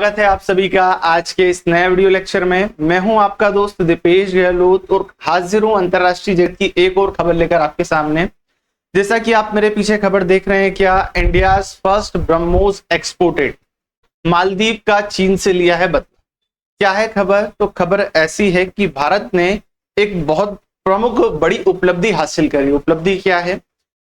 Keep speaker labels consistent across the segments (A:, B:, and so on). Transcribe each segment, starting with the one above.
A: स्वागत है आप सभी का आज के इस नए वीडियो लेक्चर में। मैं हूं आपका दोस्त दीपेश गहलोत और हाजिर हूं अंतरराष्ट्रीय जगत की एक और खबर लेकर आपके सामने। जैसा कि आप मेरे पीछे खबर देख रहे हैं, क्या India first BrahMos exported, Maldives का चीन से लिया है बदला। क्या है खबर? तो खबर ऐसी है कि भारत ने एक बहुत प्रमुख बड़ी उपलब्धि हासिल करी। उपलब्धि क्या है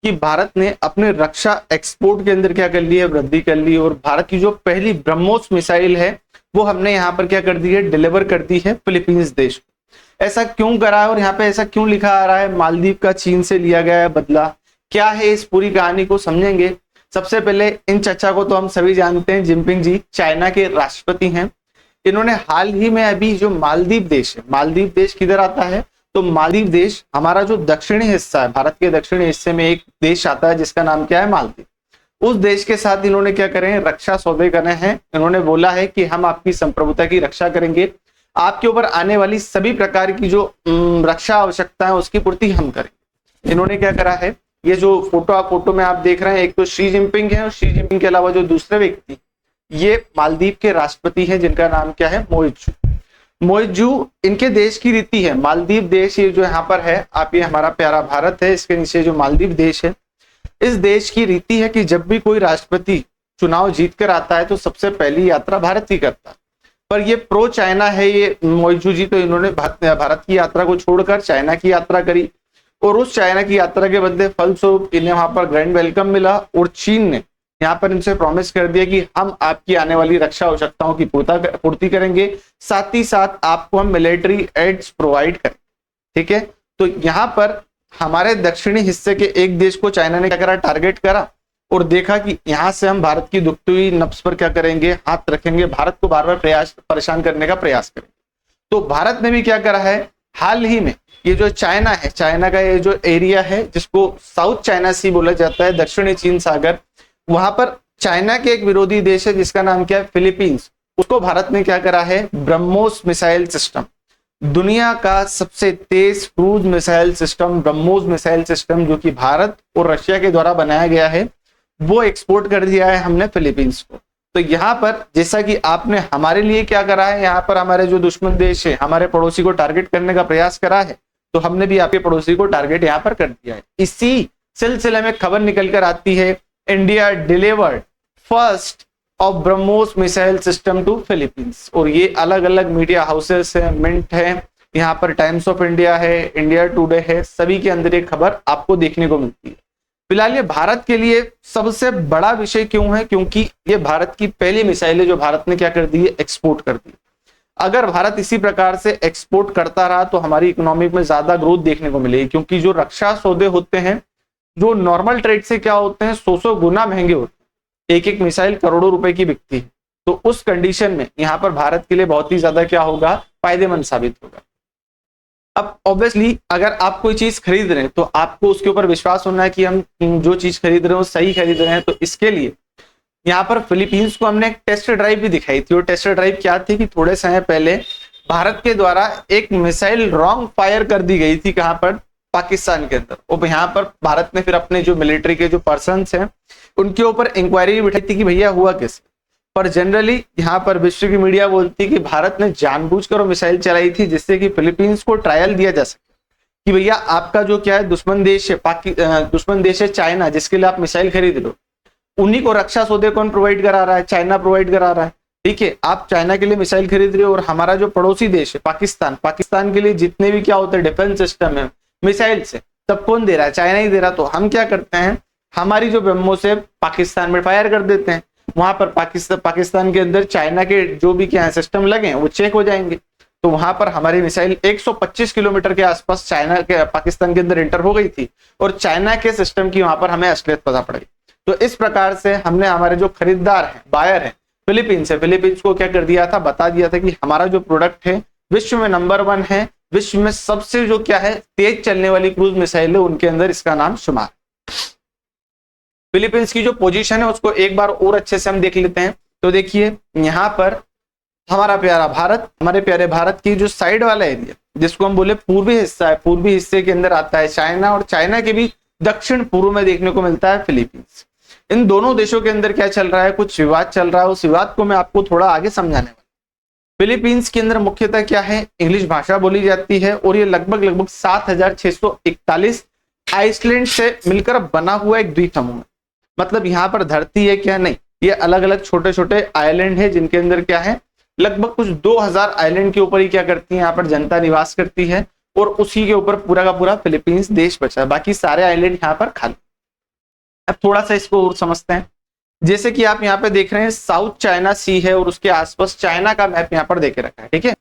A: कि भारत ने अपने रक्षा एक्सपोर्ट के अंदर क्या कर ली है, वृद्धि कर ली। और भारत की जो पहली ब्रह्मोस मिसाइल है वो हमने यहाँ पर क्या कर दी है, डिलीवर कर दी है फिलीपींस देश को। ऐसा क्यों करा है और यहाँ पे ऐसा क्यों लिखा आ रहा है मालदीव का चीन से लिया गया है बदला? क्या है इस पूरी कहानी को समझेंगे। सबसे पहले इन चर्चा को तो हम सभी जानते हैं, जिनपिंग जी चाइना के राष्ट्रपति हैं। इन्होंने हाल ही में अभी जो मालदीव देश है, मालदीव देश किधर आता है तो मालदीव देश हमारा जो दक्षिणी हिस्सा है, भारत के दक्षिणी हिस्से में एक देश आता है जिसका नाम क्या है, मालदीव। उस देश के साथ इन्होंने क्या करे हैं, रक्षा सौदे करे हैं। इन्होंने बोला है कि हम आपकी संप्रभुता की रक्षा करेंगे, आपके ऊपर आने वाली सभी प्रकार की जो रक्षा आवश्यकता है उसकी पूर्ति हम करेंगे। इन्होंने क्या करा है, ये जो फोटो में आप देख रहे हैं, एक तो शी जिनपिंग है और शी जिनपिंग के अलावा जो दूसरे व्यक्ति ये मालदीव के राष्ट्रपति हैं जिनका नाम क्या है, मोइजू। इनके देश की रीति है, मालदीव देश ये जो यहाँ पर है, आप ये हमारा प्यारा भारत है, इसके नीचे जो मालदीव देश है, इस देश की रीति है कि जब भी कोई राष्ट्रपति चुनाव जीत कर आता है तो सबसे पहली यात्रा भारत की करता है। पर ये प्रो चाइना है ये मोइजू जी, तो इन्होंने भारत की यात्रा को छोड़कर चाइना की यात्रा करी और उस चाइना की यात्रा के बदले फलस्वरूप इन्हें वहां पर ग्रैंड वेलकम मिला। और चीन ने यहाँ पर इनसे प्रॉमिस कर दिया कि हम आपकी आने वाली रक्षा आवश्यकताओं की पूर्ति करेंगे, साथ ही साथ आपको हम मिलिट्री एड्स प्रोवाइड करें। ठीक है, तो यहाँ पर हमारे दक्षिणी हिस्से के एक देश को चाइना ने क्या करा, टारगेट करा और देखा कि यहाँ से हम भारत की दुखती हुई नब्ज पर क्या करेंगे, हाथ रखेंगे, भारत को बार बार परेशान करने का प्रयास करेंगे। तो भारत ने भी क्या करा है, हाल ही में ये जो चाइना है, चाइना का ये जो एरिया है जिसको साउथ चाइना सी बोला जाता है, दक्षिणी चीन सागर, वहां पर चाइना के एक विरोधी देश है जिसका नाम क्या है, फिलीपींस। उसको भारत ने क्या करा है, ब्रह्मोस मिसाइल सिस्टम, दुनिया का सबसे तेज cruise missile system BrahMos missile system जो कि भारत और रशिया के द्वारा बनाया गया है, वो एक्सपोर्ट कर दिया है हमने फिलीपींस को। तो यहाँ पर जैसा कि आपने हमारे लिए क्या करा है, यहाँ पर हमारे जो दुश्मन देश है, हमारे पड़ोसी को टारगेट करने का प्रयास करा है, तो हमने भी आपके पड़ोसी को टारगेट यहाँ पर कर दिया है। इसी सिलसिले में खबर निकल कर आती है, India delivered first of BrahMos missile system to Philippines. और ये अलग अलग मीडिया हाउसेस है, मिंट है, यहाँ पर टाइम्स ऑफ इंडिया है, इंडिया टुडे है, सभी के अंदर ये खबर आपको देखने को मिलती है। फिलहाल ये भारत के लिए सबसे बड़ा विषय क्यों है, क्योंकि ये भारत की पहली मिसाइल है जो भारत ने क्या कर दी है, एक्सपोर्ट कर दी। अगर भारत इसी प्रकार से एक्सपोर्ट करता रहा तो हमारी इकोनॉमी में ज्यादा ग्रोथ देखने को मिलेगी, क्योंकि जो रक्षा सौदे होते हैं जो नॉर्मल ट्रेड से क्या होते हैं, 100 गुना महंगे होते हैं, एक एक मिसाइल करोड़ों रुपए की बिकती है। तो उस कंडीशन में यहाँ पर भारत के लिए बहुत ही ज्यादा क्या होगा, फायदेमंद साबित होगा। अब ऑब्वियसली अगर आप कोई चीज खरीद रहे हैं तो आपको उसके ऊपर विश्वास होना है कि हम जो चीज खरीद रहे हैं वो सही खरीद रहे हैं। तो इसके लिए यहाँ पर फिलीपींस को हमने एक टेस्ट ड्राइव भी दिखाई थी। और टेस्ट ड्राइव क्या थी कि थोड़े समय पहले भारत के द्वारा एक मिसाइल रॉन्ग फायर कर दी गई थी, कहां पर, पाकिस्तान के अंदर। और यहाँ पर भारत ने फिर अपने जो मिलिट्री के जो पर्सन्स हैं उनके ऊपर इंक्वायरी बिठाई थी कि भैया हुआ कैसे। पर जनरली यहाँ पर विश्व की मीडिया बोलती है कि भारत ने जानबूझकर मिसाइल चलाई थी जिससे कि फिलीपींस को ट्रायल दिया जा सके कि भैया आपका जो क्या है दुश्मन देश है, दुश्मन देश है चाइना, जिसके लिए आप मिसाइल खरीद लो, उन्हीं को रक्षा सौदे कौन प्रोवाइड करा रहा है, चाइना प्रोवाइड करा रहा है। ठीक है, आप चाइना के लिए मिसाइल खरीद रहे हो और हमारा जो पड़ोसी देश है पाकिस्तान के लिए जितने भी क्या होते हैं डिफेंस सिस्टम है मिसाइल से, तब कौन दे रहा है, चाइना ही दे रहा। तो हम क्या करते हैं, हमारी जो ब्रह्मोस है पाकिस्तान में फायर कर देते हैं, वहां पर पाकिस्तान के अंदर चाइना के जो भी क्या सिस्टम लगे वो चेक हो जाएंगे। तो वहां पर हमारी मिसाइल 125 किलोमीटर के आसपास चाइना के पाकिस्तान के अंदर एंटर हो गई थी और चाइना के सिस्टम की वहां पर हमें असलियत पता पड़ गई। तो इस प्रकार से हमने हमारे जो खरीदार हैं, बायर हैं, फिलीपींस को क्या कर दिया था, बता दिया था कि हमारा जो प्रोडक्ट है विश्व में नंबर 1 है, विश्व में सबसे जो क्या है तेज चलने वाली क्रूज मिसाइल है उनके अंदर इसका नाम शुमार। फिलीपींस की जो पोजीशन है उसको एक बार और अच्छे से हम देख लेते हैं। तो देखिए यहाँ पर हमारा प्यारा भारत, हमारे प्यारे भारत की जो साइड वाला एरिया जिसको हम बोले पूर्वी हिस्सा है, पूर्वी हिस्से के अंदर आता है चाइना और चाइना के भी दक्षिण पूर्व में देखने को मिलता है फिलीपींस। इन दोनों देशों के अंदर क्या चल रहा है, कुछ विवाद चल रहा है। उस विवाद को मैं आपको थोड़ा आगे समझाने वाला। फिलीपींस के अंदर मुख्यतः क्या है, इंग्लिश भाषा बोली जाती है और ये लगभग 7641 आइसलैंड से मिलकर बना हुआ एक द्वीप समूह है। मतलब यहाँ पर धरती है क्या, नहीं, ये अलग अलग छोटे छोटे आइलैंड है जिनके अंदर क्या है, लगभग कुछ 2000 आइलैंड के ऊपर ही क्या करती है, यहाँ पर जनता निवास करती है और उसी के ऊपर पूरा का पूरा फिलीपींस देश बचा है। बाकी सारे आइलैंड यहाँ पर खाली। अब थोड़ा सा इसको और समझते हैं। जैसे कि आप यहाँ पे देख रहे हैं साउथ चाइना सी है और उसके आसपास चाइना का मैप यहाँ पर देके रखा है, ठीक है।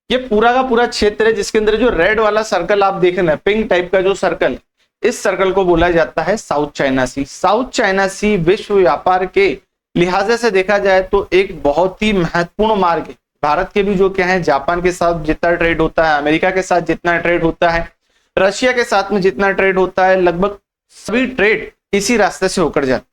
A: ये पूरा का पूरा क्षेत्र है जिसके अंदर जो रेड वाला सर्कल आप देख रहे हैं, पिंक टाइप का जो सर्कल, इस सर्कल को बोला जाता है साउथ चाइना सी। साउथ चाइना सी विश्व व्यापार के लिहाजे से देखा जाए तो एक बहुत ही महत्वपूर्ण मार्ग है। भारत के भी जो क्या है, जापान के साथ जितना ट्रेड होता है, अमेरिका के साथ जितना ट्रेड होता है, रशिया के साथ में जितना ट्रेड होता है, लगभग सभी ट्रेड इसी रास्ते से होकर जाते हैं।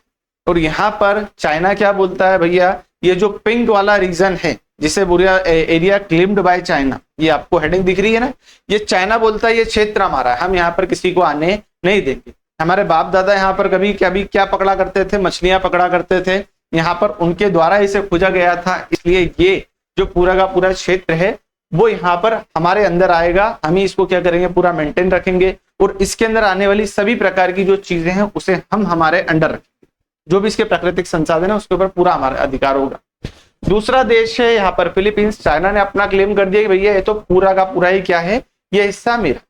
A: और यहाँ पर चाइना क्या बोलता है, भैया ये जो पिंक वाला रीजन है जिसे पूरा एरिया क्लेम्ड बाय चाइना, ये आपको हेडिंग दिख रही है ना, ये चाइना बोलता है ये क्षेत्र हमारा है, हम यहाँ पर किसी को आने नहीं देंगे। हमारे बाप दादा यहाँ पर कभी क्या पकड़ा करते थे, मछलियां पकड़ा करते थे, यहाँ पर उनके द्वारा इसे खोजा गया था, इसलिए ये जो पूरा का पूरा क्षेत्र है वो यहाँ पर हमारे अंदर आएगा। हम ही इसको क्या करेंगे, पूरा मेंटेन रखेंगे और इसके अंदर आने वाली सभी प्रकार की जो चीजें हैं उसे हम हमारे अंडर रखेंगे। जो भी इसके प्राकृतिक संसाधन है उसके ऊपर पूरा हमारा अधिकार होगा। दूसरा देश है यहाँ पर फिलीपींस। चाइना ने अपना क्लेम कर दिया कि भैया ये तो पूरा का पूरा ही क्या है, ये हिस्सा मेरा।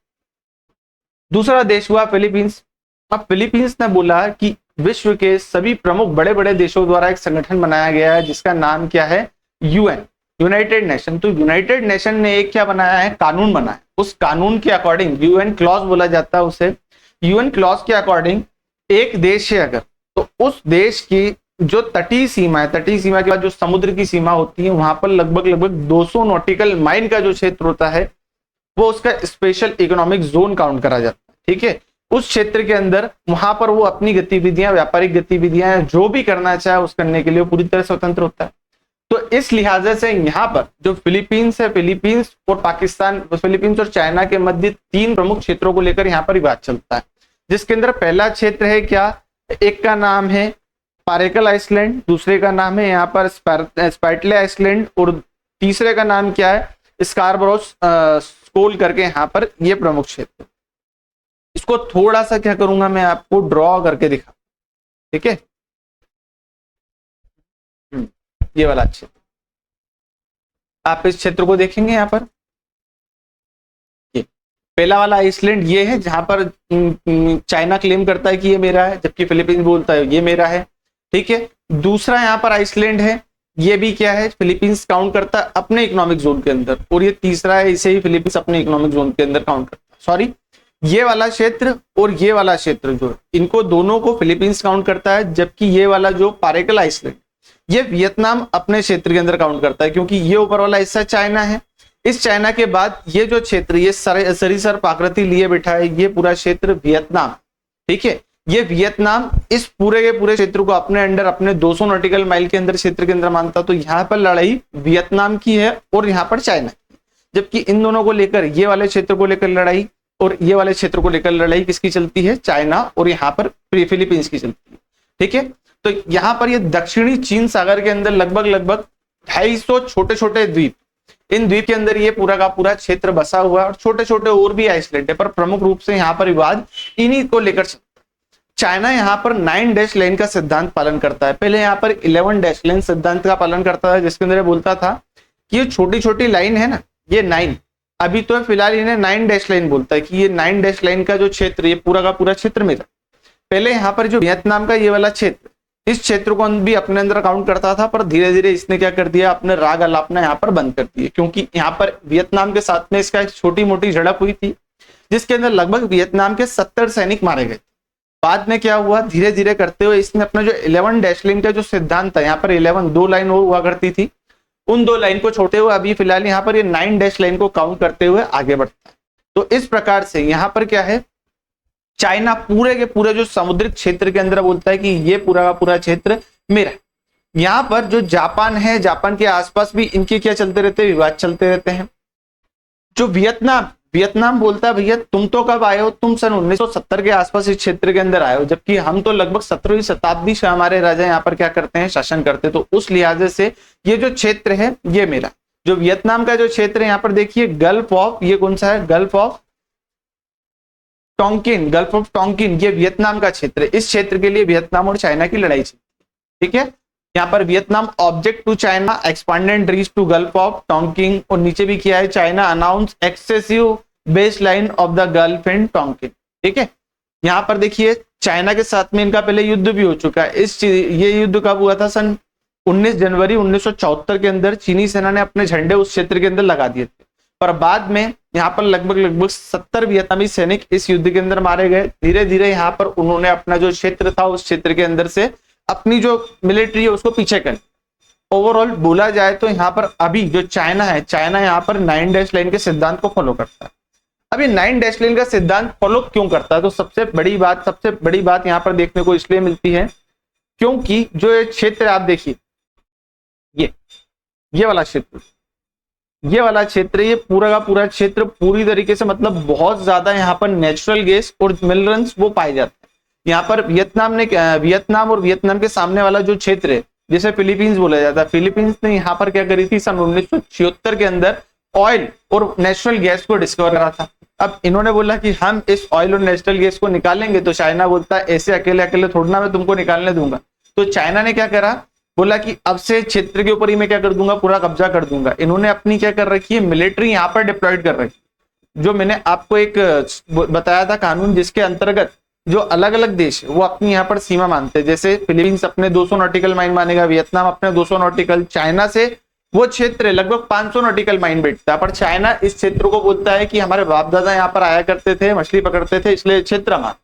A: दूसरा देश हुआ फिलीपींस। अब फिलीपींस ने बोला कि विश्व के सभी प्रमुख बड़े बड़े देशों द्वारा एक संगठन बनाया गया है जिसका नाम क्या है, यूएन, यूनाइटेड नेशन। तो यूनाइटेड नेशन ने एक क्या बनाया है, कानून बनाया। उस कानून के अकॉर्डिंग, यूएन क्लॉज बोला जाता है उसे, यूएन क्लॉज के अकॉर्डिंग एक देश है अगर, तो उस देश की जो तटीय सीमा है, तटीय सीमा के बाद जो समुद्र की सीमा होती है, वहां पर लगभग 200 नॉटिकल माइल का जो क्षेत्र होता है वो उसका स्पेशल इकोनॉमिक जोन काउंट करा जाता है, ठीक है। उस क्षेत्र के अंदर वहां पर वो अपनी गतिविधियां, व्यापारिक गतिविधियां जो भी करना चाहे उस करने के लिए पूरी तरह स्वतंत्र होता है। तो इस लिहाजे से यहाँ पर जो फिलीपींस है, फिलीपींस और पाकिस्तान, फिलीपींस और चाइना के मध्य 3 प्रमुख क्षेत्रों को लेकर यहाँ पर विवाद चलता है, जिसके अंदर पहला क्षेत्र है क्या, एक का नाम है पारेकल आइसलैंड, दूसरे का नाम है यहाँ पर स्पैटले आइसलैंड और तीसरे का नाम क्या है, स्कारबरो स्कोल करके यहाँ पर ये प्रमुख क्षेत्र। इसको थोड़ा सा क्या करूंगा मैं आपको ड्रॉ करके दिखा, ठीक है। ये वाला क्षेत्र आप इस क्षेत्र को देखेंगे यहाँ पर, ये पहला वाला आइसलैंड ये है जहां पर चाइना क्लेम करता है कि ये मेरा है, जबकि फिलीपींस बोलता है ये मेरा है, ठीक है। दूसरा यहाँ पर आइसलैंड है, ये भी क्या है, फिलीपींस काउंट करता है अपने इकोनॉमिक जोन के अंदर, और ये तीसरा है, इसे ही फिलीपींस अपने इकोनॉमिक जोन के अंदर काउंट करता है। सॉरी, ये वाला क्षेत्र और ये वाला क्षेत्र जो इनको दोनों को फिलीपींस काउंट करता है, जबकि ये वाला जो पारेकल आइसलैंड ये वियतनाम अपने क्षेत्र के अंदर काउंट करता है, क्योंकि ये ऊपर वाला हिस्सा चाइना है। इस चाइना के बाद ये जो क्षेत्र ये सरीसर आकृति लिए बैठा है, ये पूरा क्षेत्र वियतनाम, ठीक है। ये वियतनाम इस पूरे के पूरे क्षेत्र को अपने अंडर, अपने 200 नॉटिकल माइल के अंदर, क्षेत्र के अंदर मानता। तो यहाँ पर लड़ाई वियतनाम की है और यहाँ पर चाइना की, जबकि इन दोनों को लेकर, ये वाले क्षेत्र को लेकर लड़ाई और ये वाले क्षेत्र को लेकर लड़ाई किसकी चलती है, चाइना, और यहाँ पर फिलीपींस की चलती है, ठीक है। तो यहाँ पर ये दक्षिणी चीन सागर के अंदर लगभग 250 छोटे छोटे द्वीप, इन द्वीप के अंदर ये पूरा का पूरा क्षेत्र बसा हुआ है और छोटे छोटे और भी आइसलैंड है, पर प्रमुख रूप से यहाँ पर विवाद इन्हीं को लेकर चलता है। चाइना यहाँ पर 9 डैश लाइन का सिद्धांत पालन करता है। पहले यहाँ पर 11 डैश लाइन सिद्धांत का पालन करता है, जिसके अंदर बोलता था कि ये छोटी छोटी लाइन है ना, ये 9, अभी तो फिलहाल इन्हें 9 डैश लाइन बोलता है कि ये 9 डैश लाइन का जो क्षेत्र, ये पूरा का पूरा क्षेत्र मेरा। पहले यहाँ पर जो वियतनाम का ये वाला क्षेत्र, इस क्षेत्र को भी अपने अंदर काउंट करता था, पर धीरे धीरे इसने क्या कर दिया, अपने राग अलापना यहाँ पर बंद कर दिए, क्योंकि यहाँ पर वियतनाम के साथ में इसका एक छोटी मोटी झड़प हुई थी, जिसके अंदर लगभग वियतनाम के 70 सैनिक मारे गए। बाद में क्या हुआ, धीरे धीरे करते हुए इसने अपना जो 11 डैश लाइन का जो सिद्धांत था, यहाँ पर 11 2 लाइन हुआ करती थी, उन 2 लाइन को छोड़ते हुए अभी फिलहाल यहाँ पर ये 9 डैश लाइन को काउंट करते हुए आगे बढ़ता है। तो इस प्रकार से यहाँ पर क्या है, चाइना पूरे के पूरे जो समुद्री क्षेत्र के अंदर बोलता है कि ये पूरा का पूरा क्षेत्र मेरा। यहाँ पर जो जापान है, जापान के आसपास भी इनके क्या चलते रहते हैं, विवाद चलते रहते हैं। जो वियतनाम वियतनाम बोलता है भैया तुम तो कब आए हो, तुम सन 1970 के आसपास इस क्षेत्र के अंदर आए हो, जबकि हम तो लगभग 17वीं शताब्दी से हमारे राजा यहाँ पर क्या करते हैं, शासन करते। तो उस लिहाजे से ये जो क्षेत्र है ये मेरा, जो वियतनाम का जो क्षेत्र है यहाँ पर देखिए गल्फ ऑफ, ये कौन सा है, gulf of Tonkin, gulf of Tonkin, ये वियतनाम का क्षेत्र है। इस क्षेत्र के लिए वियतनाम और चाइना की लड़ाई चली, ठीक है। यहाँ पर Vietnam object to China expanded reach to Gulf of Tonkin, और नीचे भी किया है China announce excessive base line of the Gulf in Tonkin, ठीक है। यहाँ पर देखिए चाइना के साथ में इनका पहले युद्ध भी हो चुका है। ये युद्ध कब हुआ था, सन 19 जनवरी 1974 के अंदर चीनी सेना ने अपने झंडे उस क्षेत्र के अंदर लगा दिए थे, पर बाद में यहाँ पर लगभग 70 वियतनामी सैनिक इस युद्ध के अंदर मारे गए। धीरे धीरे यहाँ पर उन्होंने अपना जो क्षेत्र था उस क्षेत्र के अंदर से अपनी जो मिलिट्री है उसको पीछे कर, ओवरऑल बोला जाए तो यहाँ पर अभी जो चाइना है, चाइना यहाँ पर 9 डैश लाइन के सिद्धांत को फॉलो करता है। अभी 9 डैश लाइन का सिद्धांत फॉलो क्यों करता है, तो सबसे बड़ी बात यहाँ पर देखने को इसलिए मिलती है क्योंकि जो ये क्षेत्र आप देखिए, ये वाला क्षेत्र, ये पूरा का पूरा क्षेत्र पूरी तरीके से मतलब बहुत ज्यादा यहाँ पर नेचुरल गैस और मिनरल्स वो पाए जाते हैं। यहाँ पर वियतनाम और वियतनाम के सामने वाला जो क्षेत्र है जिसे फिलीपींस बोला जाता है, फिलीपींस ने यहाँ पर क्या करी थी, सन 1976 के अंदर ऑयल और नेचुरल गैस को डिस्कवर करा था। अब इन्होंने बोला कि हम इस ऑयल और नेचुरल गैस को निकालेंगे, तो चाइना बोलता है ऐसे अकेले अकेले थोड़ा ना मैं तुमको निकालने दूंगा। तो चाइना ने क्या करा, बोला कि अब से क्षेत्र के ऊपर ही मैं क्या कर दूंगा, पूरा कब्जा कर दूंगा। इन्होंने अपनी क्या कर रखी है, मिलिट्री यहाँ पर डिप्लॉयड कर रखी है। जो मैंने आपको एक बताया था कानून, जिसके अंतर्गत जो अलग अलग देश वो अपनी यहाँ पर सीमा मानते हैं, जैसे फिलीपींस अपने 200 नॉटिकल माइल मानेगा, वियतनाम अपने 200 नॉटिकल, चाइना से वो क्षेत्र लगभग 500 नॉटिकल माइल बैठता है। पर चाइना इस क्षेत्र को बोलता है कि हमारे बाप दादा यहाँ पर आया करते थे, मछली पकड़ते थे, इसलिए क्षेत्र हमारा।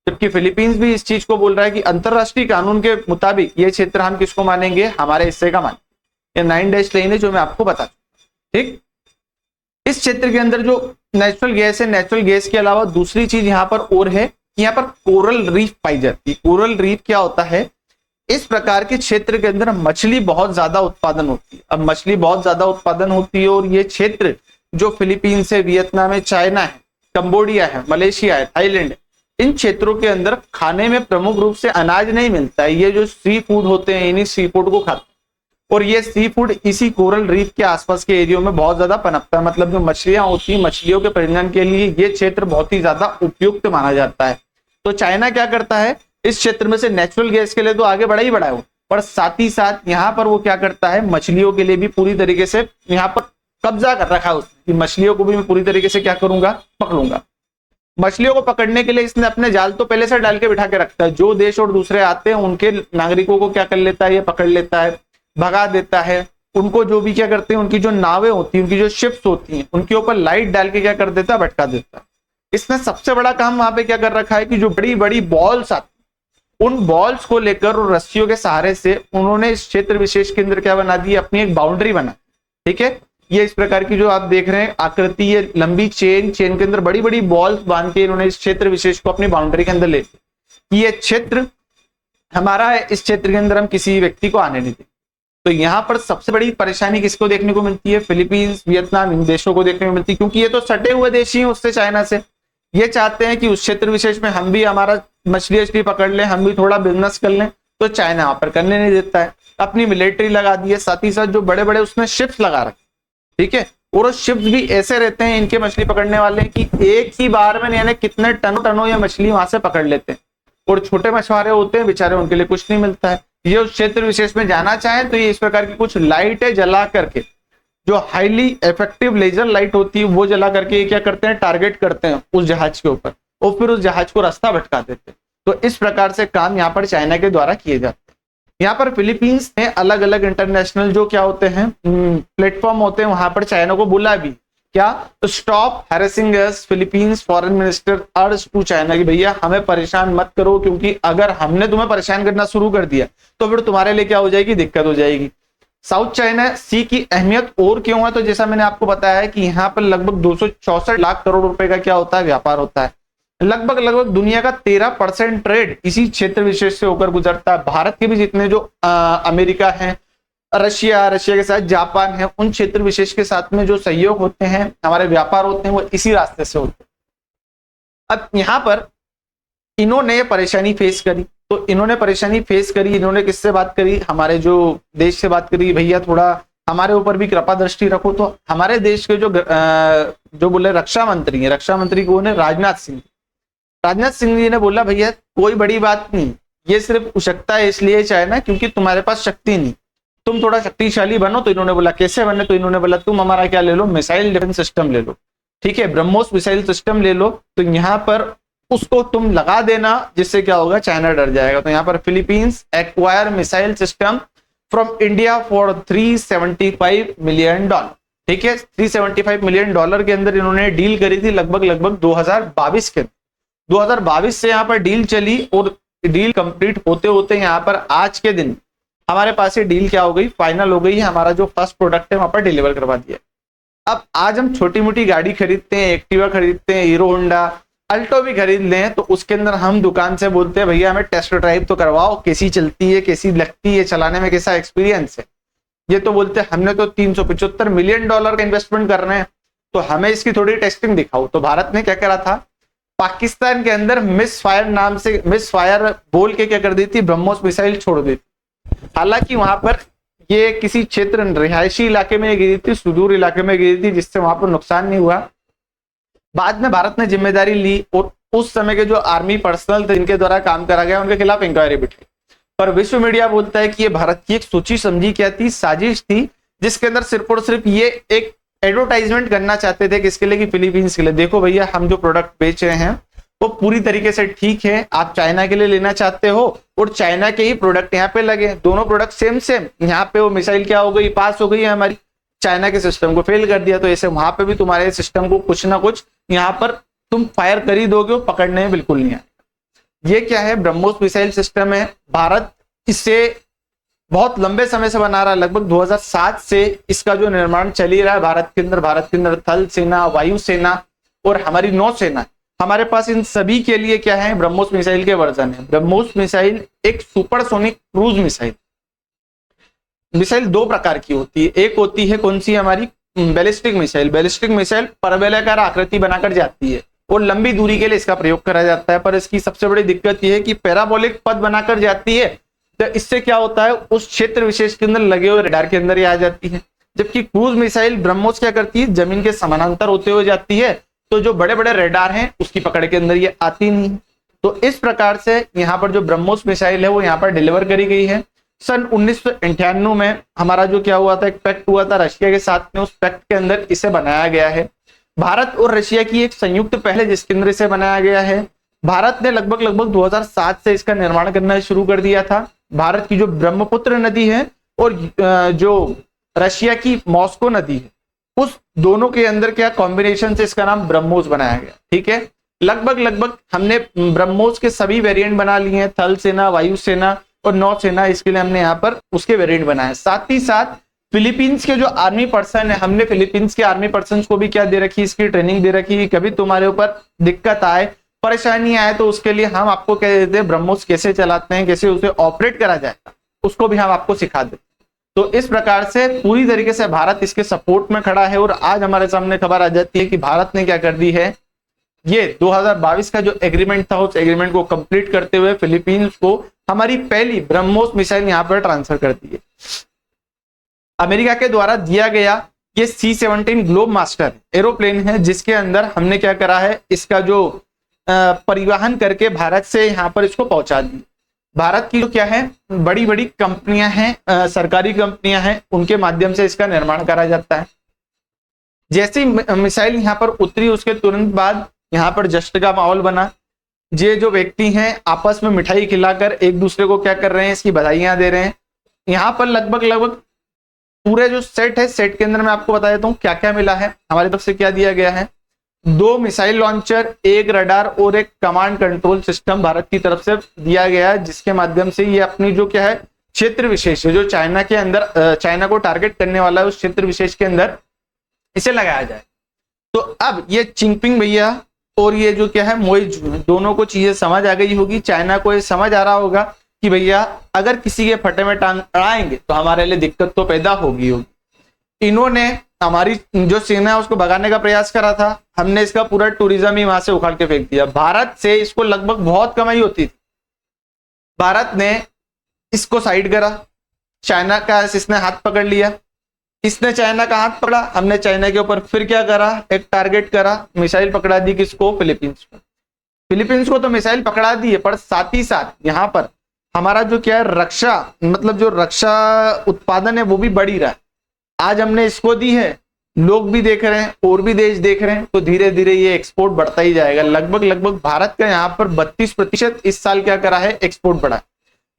A: जबकि फिलीपींस भी इस चीज को बोल रहा है कि अंतरराष्ट्रीय कानून के मुताबिक ये क्षेत्र हम किसको मानेंगे, हमारे हिस्से का मानेंगे। ये 9 डैश लाइन है जो मैं आपको बता दूं, ठीक। इस क्षेत्र के अंदर जो नेचुरल गैस है, नेचुरल गैस के अलावा दूसरी चीज यहाँ पर और है कि यहाँ पर कोरल रीफ पाई जाती है। कोरल रीफ क्या होता है, इस प्रकार के क्षेत्र के अंदर मछली बहुत ज्यादा उत्पादन होती है। अब मछली बहुत ज्यादा उत्पादन होती है और ये क्षेत्र जो फिलीपींस है, वियतनाम है, चाइना है, कंबोडिया है, मलेशिया है, थाईलैंड है, इन क्षेत्रों के अंदर खाने में प्रमुख रूप से अनाज नहीं मिलता है। ये जो सी फूड होते हैं इन्हीं सी फूड को खाते हैं, और ये सी फूड इसी कोरल रीफ के आसपास के एरिया में बहुत ज्यादा पनपता है। मतलब जो मछलियां होती हैं, मछलियों के प्रजनन के लिए ये क्षेत्र बहुत ही ज्यादा उपयुक्त माना जाता है। तो चाइना क्या करता है, इस क्षेत्र में से नेचुरल गैस के लिए तो आगे बढ़ा ही बढ़ा है वो, पर साथ ही साथ यहाँ पर वो क्या करता है, मछलियों के लिए भी पूरी तरीके से यहाँ पर कब्जा कर रखा है उसने कि मछलियों को भी मैं पूरी तरीके से क्या करूंगा, पकड़ूंगा। मछलियों को पकड़ने के लिए इसने अपने जाल तो पहले से डाल के बिठा के रखता है। जो देश और दूसरे आते हैं उनके नागरिकों को क्या कर लेता है, ये पकड़ लेता है, भगा देता है। उनको जो भी क्या करते हैं, उनकी जो नावें होती हैं, उनकी जो शिप्स होती हैं, उनके ऊपर लाइट डाल के क्या कर देता है, भटका देता है। इसने सबसे बड़ा काम वहां पे क्या कर रखा है कि जो बड़ी बड़ी बॉल्स आती, उन बॉल्स को लेकर और रस्सियों के सहारे से उन्होंने इस क्षेत्र विशेष के अंदर क्या बना दी, अपनी एक बाउंड्री बना, ठीक है। ये इस प्रकार की जो आप देख रहे हैं आकृति, ये लंबी चेन के अंदर बड़ी बड़ी बॉल्स बांध के इन्होंने इस क्षेत्र विशेष को अपनी बाउंड्री के अंदर ले लिया। ये क्षेत्र हमारा है, इस क्षेत्र के अंदर हम किसी व्यक्ति को आने नहीं देते। तो यहाँ पर सबसे बड़ी परेशानी किसको देखने को मिलती है, फिलीपींस, वियतनाम, इन देशों को देखने को मिलती है, क्योंकि ये तो सटे हुए देश ही हैं उससे, चाइना से। ये चाहते हैं कि उस क्षेत्र विशेष में हम भी हमारा मछली पकड़ लें, हम भी थोड़ा बिजनेस कर लें, तो चाइना वहां पर करने नहीं देता है। अपनी मिलिट्री लगा दी है, साथ ही साथ जो बड़े बड़े उसने शिप्स लगा रखे, ठीक है। और शिप्स भी ऐसे रहते हैं इनके मछली पकड़ने वाले कि एक ही बार में यानी कितने टनों या मछली वहां से पकड़ लेते हैं। और छोटे मछुआरे होते हैं बेचारे, उनके लिए कुछ नहीं मिलता है। ये उस क्षेत्र विशेष में जाना चाहे तो ये इस प्रकार की कुछ लाइट है जला करके, जो हाईली इफेक्टिव लेजर लाइट होती है वो जला करके ये क्या करते हैं, टारगेट करते हैं उस जहाज के ऊपर और फिर उस जहाज को रास्ता भटका देते हैं। तो इस प्रकार से काम यहाँ पर चाइना के द्वारा किए जाते हैं। यहाँ पर फिलीपींस ने अलग अलग इंटरनेशनल जो क्या होते हैं प्लेटफॉर्म होते हैं, वहां पर चाइना को बोला भी क्या, तो stop harassing us, Philippines foreign minister urge to China कि भैया हमें परेशान मत करो, क्योंकि अगर हमने तुम्हें परेशान करना शुरू कर दिया तो फिर तुम्हारे लिए क्या हो जाएगी, दिक्कत हो जाएगी। साउथ चाइना सी की अहमियत और क्यों है, तो जैसा मैंने आपको बताया है कि यहाँ पर लगभग 264 लाख करोड़ रुपए का क्या होता है, व्यापार होता है। लगभग दुनिया का 13% ट्रेड इसी क्षेत्र विशेष से होकर गुजरता है। भारत के भी जितने जो अमेरिका है, रशिया के साथ जापान है, उन क्षेत्र विशेष के साथ में जो सहयोग होते हैं, हमारे व्यापार होते हैं, वो इसी रास्ते से होते हैं। अब यहाँ पर इन्होंने परेशानी फेस करी, तो इन्होंने परेशानी फेस करी, इन्होंने किससे बात करी, हमारे जो देश से बात करी, भैया थोड़ा हमारे ऊपर भी कृपा दृष्टि रखो। तो हमारे देश के जो बोले रक्षा मंत्री है, रक्षा मंत्री कौन है, राजनाथ सिंह जी ने बोला भैया कोई बड़ी बात नहीं, ये सिर्फ आवश्यकता है इसलिए चाइना क्योंकि तुम्हारे पास शक्ति नहीं, तुम थोड़ा शक्तिशाली बनो। तो इन्होंने बोला कैसे बने, तो इन्होंने बोला तुम हमारा क्या ले लो, मिसाइल डिफेंस सिस्टम ले लो, ठीक है, ब्रह्मोस मिसाइल सिस्टम ले लो, तो यहाँ पर उसको तुम लगा देना, जिससे क्या होगा, चाइना डर जाएगा। तो यहाँ पर Philippines acquire missile system from India for $375 million, ठीक है, $375 मिलियन के अंदर इन्होंने डील करी थी लगभग 2022 के। 2022 से यहाँ पर डील चली और डील कंप्लीट होते होते यहाँ पर आज के दिन हमारे पास ये डील क्या हो गई, फाइनल हो गई है। हमारा जो फर्स्ट प्रोडक्ट है वहां पर डिलीवर करवा दिया। अब आज हम छोटी मोटी गाड़ी खरीदते हैं, एक्टिवा खरीदते हैं, हीरो होंडा, अल्टो भी खरीद लें, तो उसके अंदर हम दुकान से बोलते हैं भैया हमें टेस्ट ड्राइव तो करवाओ, कैसी चलती है, कैसी लगती है, चलाने में कैसा एक्सपीरियंस है। ये तो बोलते हैं हमने तो $375 मिलियन का इन्वेस्टमेंट कर रहे हैं, तो हमें इसकी थोड़ी टेस्टिंग दिखाओ। तो भारत ने क्या करा था, पाकिस्तान के अंदर मिस फायर बोल के क्या कर दी थी, ब्रह्मोस मिसाइल छोड़ दी थी। हालांकि वहां पर ये किसी क्षेत्र रिहायशी इलाके में गिरी थी, सुदूर इलाके में गिरी थी, जिससे वहां पर नुकसान नहीं हुआ। बाद में भारत ने जिम्मेदारी ली और उस समय के जो आर्मी पर्सनल थे जिनके द्वारा काम करा गया उनके खिलाफ इंक्वायरी बिठी। पर विश्व मीडिया बोलता है कि ये भारत की एक सोची समझी क्या थी, साजिश थी, जिसके अंदर सिर्फ और सिर्फ ये एक एडवर्टाइजमेंट करना चाहते थे, किसके लिए, कि फिलीपींस के लिए। देखो भैया हम जो प्रोडक्ट बेच रहे हैं वो पूरी तरीके से ठीक है, आप चाइना के लिए लेना चाहते हो और चाइना के ही प्रोडक्ट यहाँ पे लगे, दोनों प्रोडक्ट सेम यहाँ पे वो मिसाइल क्या हो गई, पास हो गई है हमारी, चाइना के सिस्टम को फेल कर दिया। तो ऐसे वहां पे भी तुम्हारे सिस्टम को कुछ ना कुछ यहाँ पर तुम फायर कर ही दोगे, पकड़ने में बिल्कुल नहीं आएगा। ये क्या है, ब्रह्मोस मिसाइल सिस्टम है। भारत इससे बहुत लंबे समय से बना रहा है, लगभग 2007 से इसका जो निर्माण चल ही रहा है भारत के अंदर थल सेना, वायु सेना और हमारी नौसेना, हमारे पास इन सभी के लिए क्या है, ब्रह्मोस मिसाइल के वर्जन है। ब्रह्मोस मिसाइल एक सुपरसोनिक क्रूज मिसाइल दो प्रकार की होती है। एक होती है कौन सी, हमारी बैलिस्टिक मिसाइल परवलयाकार आकृति बनाकर जाती है और लंबी दूरी के लिए इसका प्रयोग करा जाता है। पर इसकी सबसे बड़ी दिक्कत यह है कि पैराबोलिक पथ बनाकर जाती है, तो इससे क्या होता है, उस क्षेत्र विशेष के अंदर लगे हुए रडार के अंदर ही आ जाती है। जबकि क्रूज मिसाइल ब्रह्मोस क्या करती है, जमीन के समानांतर होते हुए जाती है, तो जो बड़े बड़े रडार हैं उसकी पकड़ के अंदर ये आती नहीं। तो इस प्रकार से यहाँ पर जो ब्रह्मोस मिसाइल है वो यहाँ पर डिलीवर करी गई है। सन 1998 में हमारा जो क्या हुआ था, एक पैक्ट हुआ था रशिया के साथ में, उस पैक्ट के अंदर इसे बनाया गया है। भारत और रशिया की एक संयुक्त पहल है जिसके अंदर इसे बनाया गया है। भारत ने लगभग 2007 से इसका निर्माण करना शुरू कर दिया था। भारत की जो ब्रह्मपुत्र नदी है और जो रशिया की मॉस्को नदी है, उस दोनों के अंदर क्या कॉम्बिनेशन से इसका नाम ब्रह्मोस बनाया गया, ठीक है। लगभग हमने ब्रह्मोस के सभी वेरिएंट बना लिए हैं, थल सेना, वायु सेना और नौसेना, इसके लिए हमने यहाँ पर उसके वेरिएंट बनाए। साथ ही साथ फिलीपींस के जो आर्मी पर्सन है, हमने फिलीपींस के आर्मी पर्सन को भी क्या दे रखी, इसकी ट्रेनिंग दे रखी। कभी तुम्हारे ऊपर दिक्कत आए, परेशानी आए, तो उसके लिए हम आपको कह देते हैं ब्रह्मोस कैसे चलाते हैं, कैसे उसे ऑपरेट करा जाएगा, उसको भी हम आपको सिखा देते। तो इस प्रकार से पूरी तरीके से भारत इसके सपोर्ट में खड़ा है। और आज हमारे सामने खबर आ जाती है कि भारत ने क्या कर दी है, ये 2022 का जो एग्रीमेंट था उस एग्रीमेंट को कंप्लीट करते हुए फिलीपींस को हमारी पहली ब्रह्मोस मिसाइल यहाँ पर ट्रांसफर कर दी है। अमेरिका के द्वारा दिया गया ये C-17 ग्लोब मास्टर एरोप्लेन है, जिसके अंदर हमने क्या करा है, इसका जो परिवहन करके भारत से यहाँ पर इसको पहुंचा दी। भारत की जो क्या है, बड़ी बड़ी कंपनियां हैं, सरकारी कंपनियां हैं, उनके माध्यम से इसका निर्माण करा जाता है। जैसे मिसाइल यहाँ पर उतरी उसके तुरंत बाद यहाँ पर जश्न का माहौल बना। ये जो व्यक्ति हैं आपस में मिठाई खिलाकर एक दूसरे को क्या कर रहे हैं, इसकी बधाइयां दे रहे हैं। यहाँ पर लगभग पूरे जो सेट है, सेट के अंदर मैं आपको बता देता हूँ क्या क्या मिला है। हमारी तरफ से क्या दिया गया है, 2 मिसाइल लॉन्चर, 1 रडार और 1 कमांड कंट्रोल सिस्टम भारत की तरफ से दिया गया है, जिसके माध्यम से ये अपनी जो क्या है क्षेत्र विशेष है, जो चाइना के अंदर चाइना को टारगेट करने वाला है, उस क्षेत्र विशेष के अंदर इसे लगाया जाए। तो अब ये चिंगपिंग भैया और ये जो क्या है मोई, दोनों को चीजें समझ आ गई होगी, चाइना को ये समझ आ रहा होगा कि भैया अगर किसी के फटे में टांग अड़ाएंगे तो हमारे लिए दिक्कत तो पैदा होगी। इन्होंने हमारी जो सेना है उसको भगाने का प्रयास करा था, हमने इसका पूरा टूरिज्म ही वहां से उखाड़ के फेंक दिया। भारत से इसको लगभग बहुत कमाई होती थी, भारत ने इसको साइड करा, चाइना का इसने हाथ पकड़ लिया, इसने चाइना का हाथ पकड़ा, हमने चाइना के ऊपर फिर क्या करा, एक टारगेट करा, मिसाइल पकड़ा दी, किसको, फिलीपींस को। फिलीपींस को तो मिसाइल पकड़ा दी है, पर साथ ही साथ यहाँ पर हमारा जो क्या है रक्षा, मतलब जो रक्षा उत्पादन है वो भी बढ़ ही रहा है। आज हमने इसको दी है, लोग भी देख रहे हैं और भी देश देख रहे हैं, तो धीरे धीरे ये एक्सपोर्ट बढ़ता ही जाएगा। लगभग भारत का यहाँ पर 32% इस साल क्या करा है, एक्सपोर्ट बढ़ा।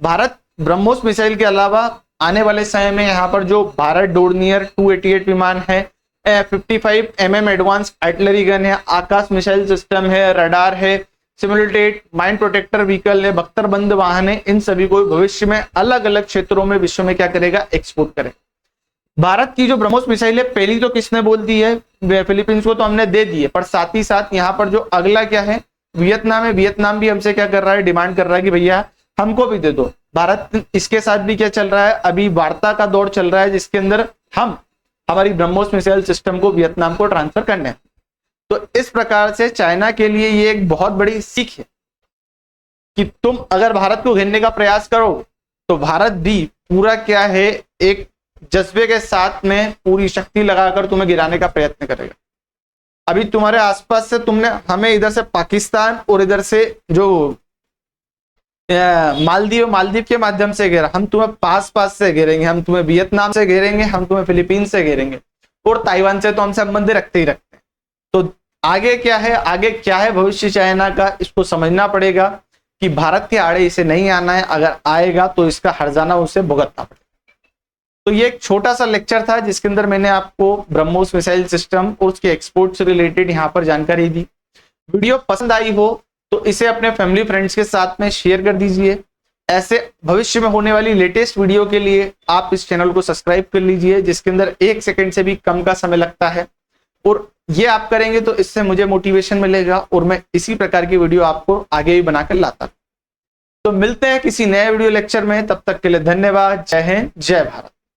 A: भारत ब्रह्मोस मिसाइल के अलावा आने वाले समय में यहाँ पर जो भारत डोर्नियर 288 विमान है, 55 mm एडवांस आर्टिलरी गन है, आकाश मिसाइल सिस्टम है, रडार है, सिमुलेटेड माइंड प्रोटेक्टर व्हीकल है, बख्तरबंद वाहन है, इन सभी को भविष्य में अलग अलग क्षेत्रों में विश्व में क्या करेगा, एक्सपोर्ट करेगा। भारत की जो ब्रह्मोस मिसाइल है पहली तो किसने बोल दी है, फिलीपींस को तो हमने दे दी है, पर साथ ही साथ यहाँ पर जो अगला क्या है, वियतनाम है। वियतनाम भी हमसे क्या कर रहा है, डिमांड कर रहा है कि भैया हमको भी दे दो। भारत इसके साथ भी क्या चल रहा है, अभी वार्ता का दौर चल रहा है, जिसके अंदर हम हमारी ब्रह्मोस मिसाइल सिस्टम को वियतनाम को ट्रांसफर करने हैं। तो इस प्रकार से चाइना के लिए ये एक बहुत बड़ी सीख है कि तुम अगर भारत को घेरने का प्रयास करो तो भारत भी पूरा क्या है, एक जज्बे के साथ में पूरी शक्ति लगाकर तुम्हें गिराने का प्रयत्न करेगा। अभी तुम्हारे आसपास से तुमने हमें इधर से पाकिस्तान और इधर से जो मालदीव के माध्यम से घेरा, हम तुम्हें पास से घेरेंगे, हम तुम्हें वियतनाम से घेरेंगे, हम तुम्हें फिलीपींस से घेरेंगे, और ताइवान से तो हम संबंध रखते ही रखते हैं। तो आगे क्या है भविष्य चाइना का, इसको समझना पड़ेगा कि भारत के आड़े इसे नहीं आना है, अगर आएगा तो इसका हर्जाना उसे भुगतना पड़ेगा। तो ये एक छोटा सा लेक्चर था जिसके अंदर मैंने आपको ब्रह्मोस मिसाइल सिस्टम और उसके एक्सपोर्ट से रिलेटेड यहाँ पर जानकारी दी। वीडियो पसंद आई हो तो इसे अपने फैमिली फ्रेंड्स के साथ में शेयर कर दीजिए। ऐसे भविष्य में होने वाली लेटेस्ट वीडियो के लिए आप इस चैनल को सब्सक्राइब कर लीजिए, जिसके अंदर 1 सेकंड से भी कम का समय लगता है, और ये आप करेंगे तो इससे मुझे मोटिवेशन मिलेगा और मैं इसी प्रकार की वीडियो आपको आगे भी बनाकर लाता। तो मिलते हैं किसी नए वीडियो लेक्चर में, तब तक के लिए धन्यवाद। जय हिंद, जय भारत।